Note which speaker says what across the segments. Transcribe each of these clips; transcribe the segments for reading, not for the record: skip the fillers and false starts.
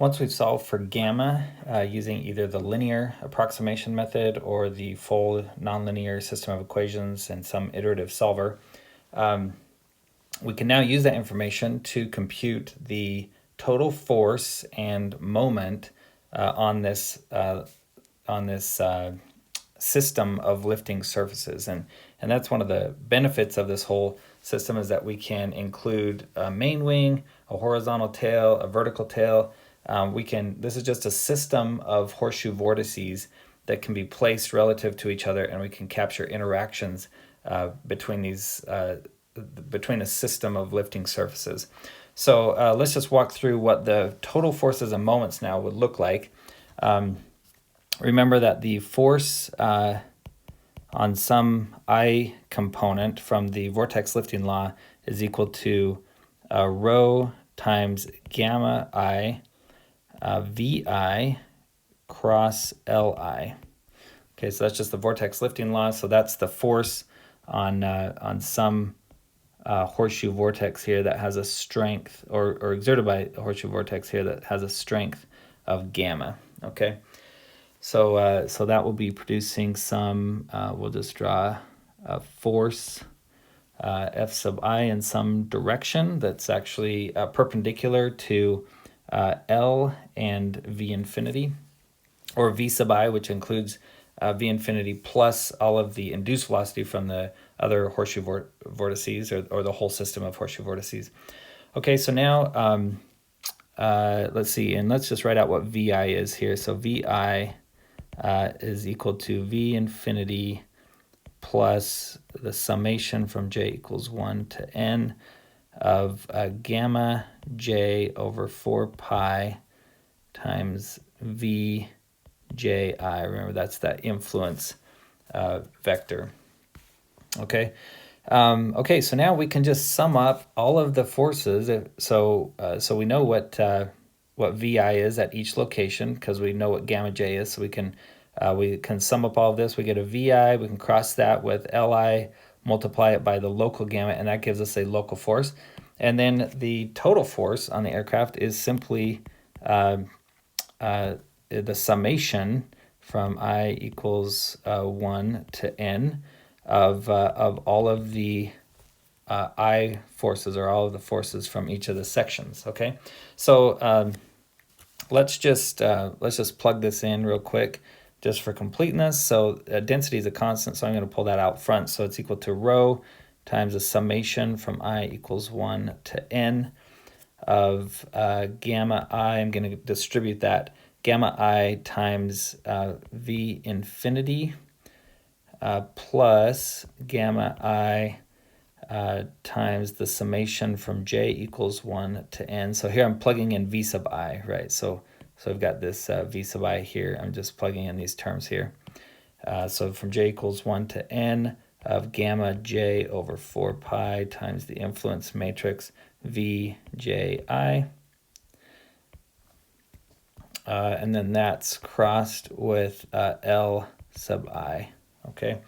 Speaker 1: Once we've solved for gamma using either the linear approximation method or the full nonlinear system of equations and some iterative solver, we can now use that information to compute the total force and moment on this system of lifting surfaces. And that's one of the benefits of this whole system, is that we can include a main wing, a horizontal tail, a vertical tail. This is just a system of horseshoe vortices that can be placed relative to each other, and we can capture interactions between a system of lifting surfaces. So let's just walk through what the total forces and moments now would look like. Remember that the force on some I component from the vortex lifting law is equal to rho times gamma I VI cross LI. Okay, so that's just the vortex lifting law. So that's the force on some horseshoe vortex here that has a strength, or exerted by a horseshoe vortex here that has a strength of gamma. Okay, so that will be producing some. We'll just draw a force F sub I in some direction that's actually perpendicular to L and V infinity, or V sub I, which includes V infinity plus all of the induced velocity from the other horseshoe vortices, or the whole system of horseshoe vortices. Okay, so now let's see, and let's just write out what VI is here. So VI is equal to V infinity plus the summation from j equals 1 to n of gamma j over 4 pi times v ji. Remember, that's that influence vector. Okay. So now we can just sum up all of the forces. So we know what VI is at each location, because we know what gamma j is. So we can sum up all of this. We get a VI. We can cross that with Li, multiply it by the local gamma, and that gives us a local force. And then the total force on the aircraft is simply the summation from I equals 1 to n of all of the I forces, or all of the forces from each of the sections. Okay, so let's just plug this in real quick, just for completeness. So density is a constant, so I'm going to pull that out front. So it's equal to rho times the summation from I equals 1 to n of gamma I. I'm going to distribute that. Gamma I times V infinity plus gamma I times the summation from j equals 1 to n. So here I'm plugging in V sub I, right? So I've got this V sub I here. I'm just plugging in these terms here. So from j equals 1 to n of gamma j over 4 pi times the influence matrix V J I. And then that's crossed with L sub I. Okay,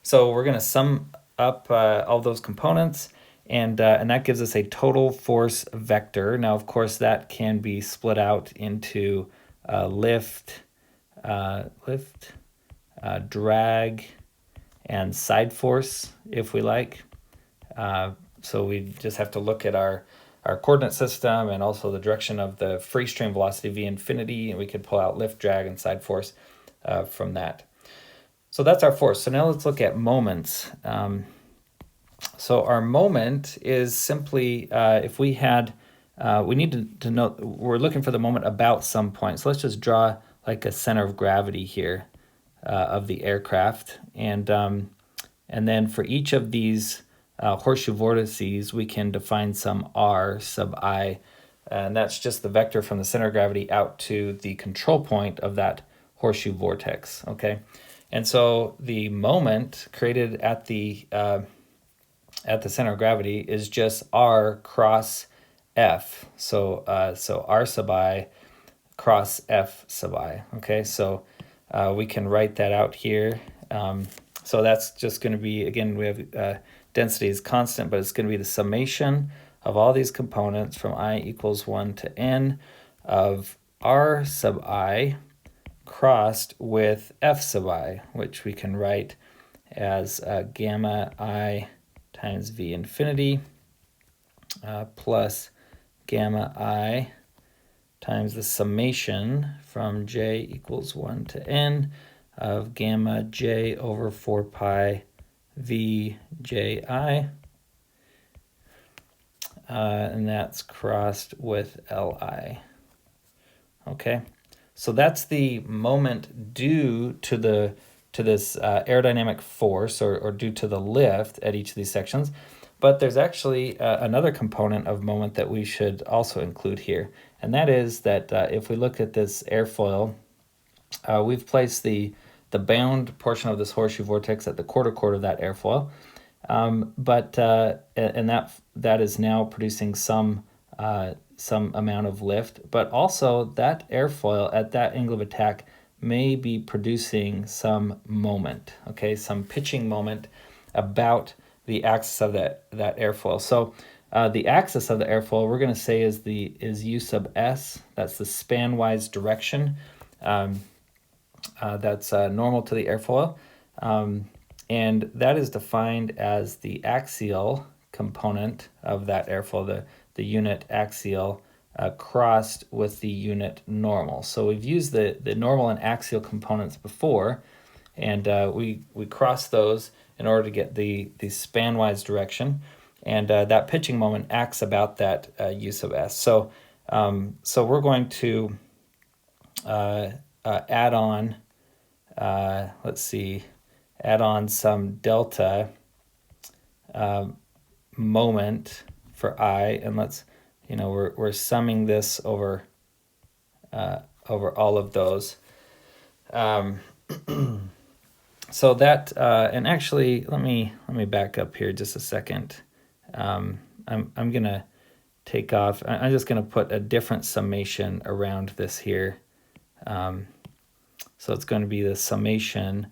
Speaker 1: so we're going to sum up all those components, and that gives us a total force vector. Now, of course, that can be split out into lift, drag, and side force, if we like. So we just have to look at our coordinate system and also the direction of the free stream velocity V infinity, and we could pull out lift, drag, and side force from that. So that's our force. So now let's look at moments. So our moment is simply, if we had, we need to know, we're looking for the moment about some point. So let's just draw like a center of gravity here of the aircraft. And then for each of these horseshoe vortices, we can define some r sub I, and that's just the vector from the center of gravity out to the control point of that horseshoe vortex. Okay, and so the moment created at the center of gravity is just r cross f. So r sub I cross f sub I. Okay, so we can write that out here. So that's just going to be, again, we have density is constant, but it's going to be the summation of all these components from I equals 1 to n of R sub I crossed with F sub I, which we can write as gamma I times V infinity plus gamma I times the summation from j equals 1 to n of gamma j over 4 pi v j I, and that's crossed with Li. Okay, so that's the moment due to this aerodynamic force or due to the lift at each of these sections. But there's actually another component of moment that we should also include here, and that is that if we look at this airfoil, we've placed the bound portion of this horseshoe vortex at the quarter chord of that airfoil, but that is now producing some amount of lift, but also that airfoil at that angle of attack may be producing some moment, okay, some pitching moment about the axis of that airfoil. So the axis of the airfoil we're going to say is u sub s. That's the span-wise direction that's normal to the airfoil, and that is defined as the axial component of that airfoil, the unit axial crossed with the unit normal. So we've used the normal and axial components before, and we cross those in order to get the span-wise direction, and that pitching moment acts about that u sub s. So we're going to add on, add on some delta moment for I, and we're summing this over all of those. So that, and actually, let me back up here just a second. I'm gonna take off. I'm just gonna put a different summation around this here. So it's going to be the summation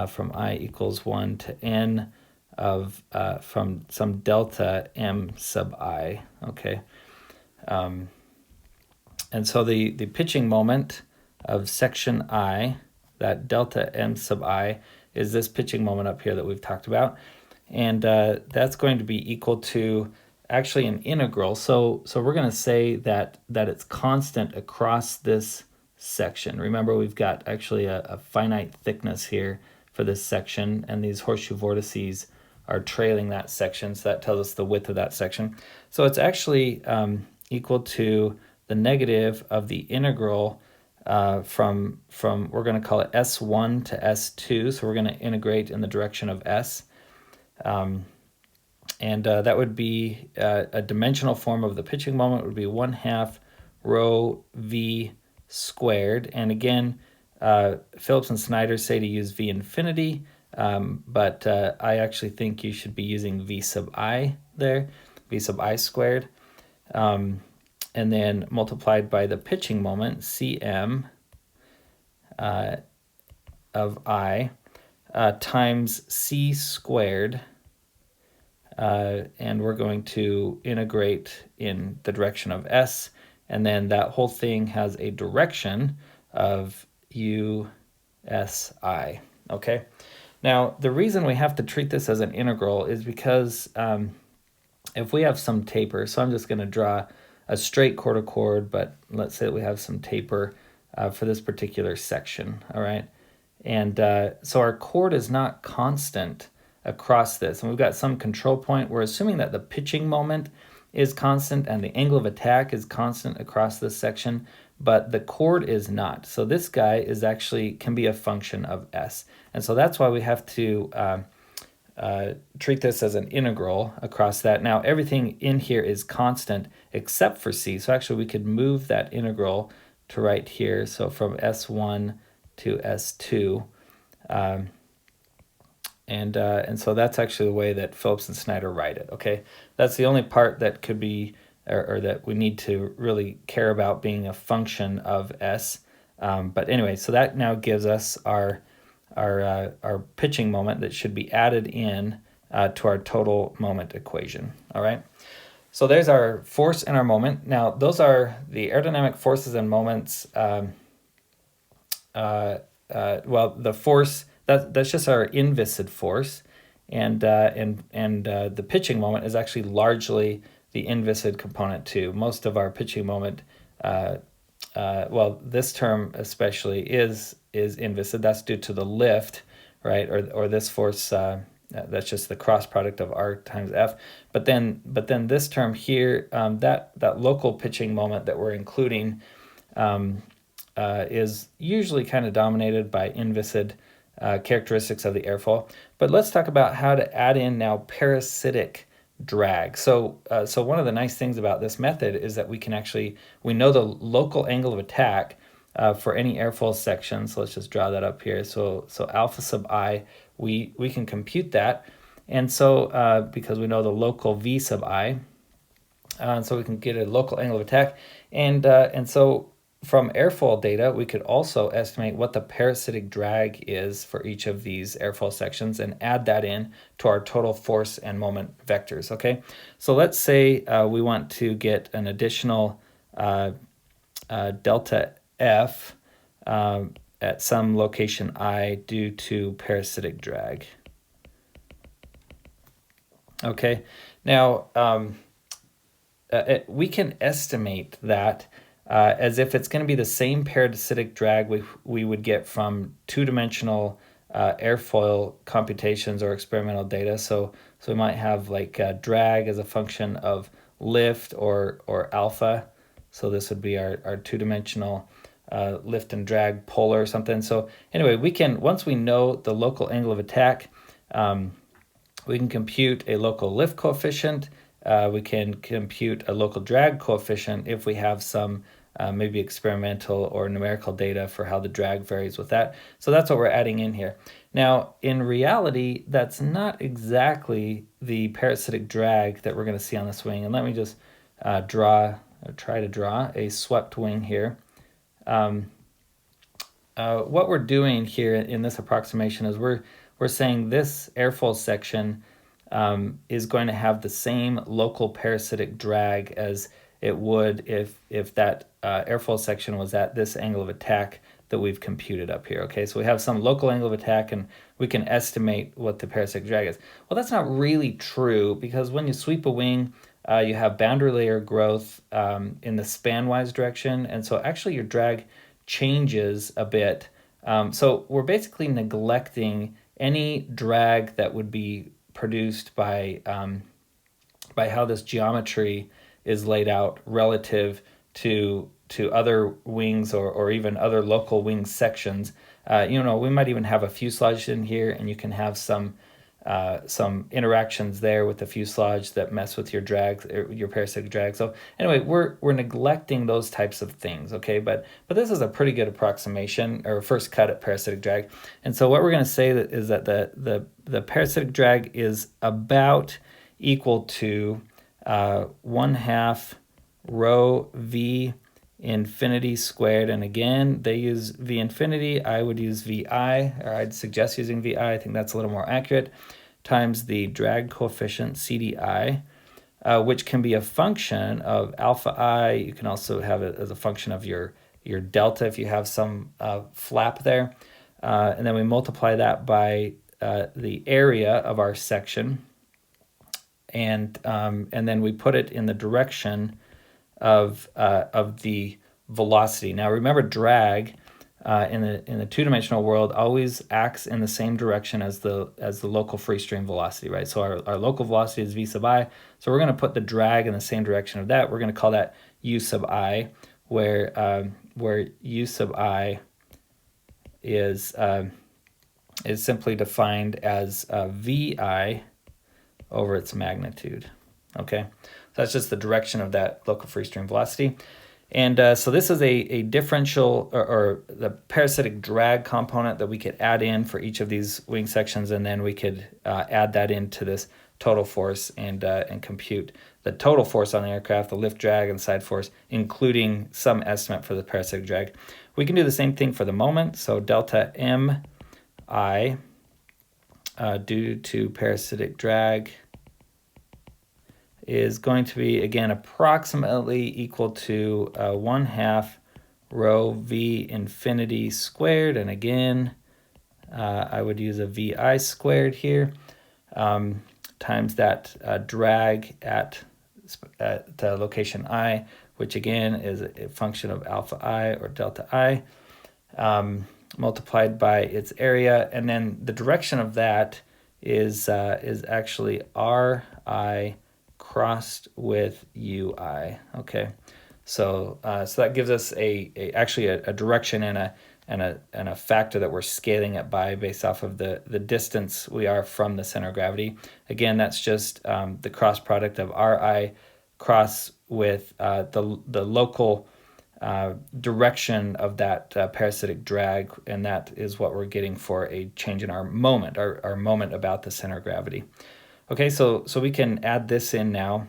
Speaker 1: from I equals 1 to n of from some delta m sub I. Okay. And so the pitching moment of section I, that delta m sub I, is this pitching moment up here that we've talked about, and that's going to be equal to actually an integral. So we're going to say that it's constant across this section. Remember, we've got actually a finite thickness here for this section, and these horseshoe vortices are trailing that section, so that tells us the width of that section. So it's actually equal to the negative of the integral from we're going to call it S1 to S2, so we're going to integrate in the direction of S. And that would be a dimensional form of the pitching moment would be 1/2 rho v squared. And again, Phillips and Snyder say to use v infinity, but I actually think you should be using v sub I there, v sub I squared. And then multiplied by the pitching moment, Cm of I, times c squared, and we're going to integrate in the direction of S, and then that whole thing has a direction of USI, okay? Now, the reason we have to treat this as an integral is because if we have some taper, so I'm just going to draw a straight quarter chord, but let's say that we have some taper for this particular section, all right? And so our chord is not constant across this, and we've got some control point. We're assuming that the pitching moment is constant and the angle of attack is constant across this section, but the chord is not. So this guy is actually can be a function of S, and so that's why we have to treat this as an integral across that. Now everything in here is constant except for C, so actually we could move that integral to right here, so from S1 to S2, and so that's actually the way that Phillips and Snyder write it, okay? That's the only part that could be, or that we need to really care about being a function of S. But anyway, so that now gives us our pitching moment that should be added in to our total moment equation, all right? So there's our force and our moment. Now those are the aerodynamic forces and moments. Well, the force that's just our inviscid force, and the pitching moment is actually largely the inviscid component too. Most of our pitching moment, well, this term especially is inviscid. That's due to the lift, right? Or this force. That's just the cross product of R times F. But then this term here, that local pitching moment that we're including, is usually kind of dominated by inviscid characteristics of the airfoil. But let's talk about how to add in now parasitic drag. So one of the nice things about this method is that we know the local angle of attack for any airfoil section. So let's just draw that up here. So alpha sub I, we can compute that. And so because we know the local V sub I, so we can get a local angle of attack. And so from airfoil data, we could also estimate what the parasitic drag is for each of these airfoil sections and add that in to our total force and moment vectors, okay? So let's say we want to get an additional delta F at some location I due to parasitic drag. Okay, now we can estimate that as if it's going to be the same parasitic drag we would get from two-dimensional airfoil computations or experimental data. So we might have like drag as a function of lift or alpha. So this would be our two-dimensional lift and drag polar or something. So anyway, we can, once we know the local angle of attack, we can compute a local lift coefficient. We can compute a local drag coefficient if we have some maybe experimental or numerical data for how the drag varies with that. So that's what we're adding in here. Now, in reality, that's not exactly the parasitic drag that we're going to see on this wing. And let me just try to draw a swept wing here. What we're doing here in this approximation is we're saying this airfoil section is going to have the same local parasitic drag as it would if that airfoil section was at this angle of attack that we've computed up here. Okay, so we have some local angle of attack and we can estimate what the parasitic drag is. Well, that's not really true, because when you sweep a wing, you have boundary layer growth in the span-wise direction, and so actually your drag changes a bit. So we're basically neglecting any drag that would be produced by how this geometry is laid out relative to other wings or even other local wing sections. We might even have a fuselage in here, and you can have some interactions there with the fuselage that mess with your drag, your parasitic drag. So anyway, we're neglecting those types of things, okay? But this is a pretty good approximation or first cut at parasitic drag. And so what we're going to say is that the parasitic drag is about equal to 1/2 rho V infinity squared. And again, they use V infinity. I would use VI, or I'd suggest using VI. I think that's a little more accurate, times the drag coefficient CDI, which can be a function of alpha I. You can also have it as a function of your delta if you have some flap there. And then we multiply that by the area of our section. And then we put it in the direction of the velocity. Now remember, drag in the two-dimensional world always acts in the same direction as the local free stream velocity, right? So our local velocity is v sub I. So we're going to put the drag in the same direction of that. We're going to call that u sub I, where u sub I is simply defined as vi over its magnitude. Okay, so that's just the direction of that local free stream velocity. And so this is a differential or the parasitic drag component that we could add in for each of these wing sections, and then we could add that into this total force and compute the total force on the aircraft, the lift drag and side force, including some estimate for the parasitic drag. We can do the same thing for the moment. So delta mi due to parasitic drag is going to be, again, approximately equal to 1/2 rho v infinity squared. And again, I would use a vi squared here, times that drag at location I, which again is a function of alpha I or delta I, multiplied by its area. And then the direction of that is actually Ri crossed with Ui. Okay, so that gives us actually a direction and a factor that we're scaling it by based off of the distance we are from the center of gravity. Again, that's just the cross product of Ri cross with the local direction of that parasitic drag, and that is what we're getting for a change in our moment, our moment about the center of gravity. Okay, so we can add this in now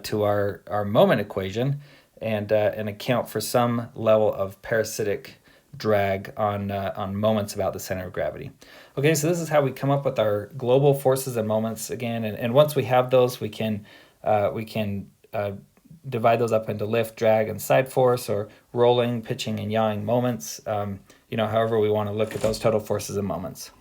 Speaker 1: to our moment equation and account for some level of parasitic drag on moments about the center of gravity. Okay, so this is how we come up with our global forces and moments again, and once we have those, we can divide those up into lift, drag, and side force, or rolling, pitching, and yawing moments. However we want to look at those total forces and moments.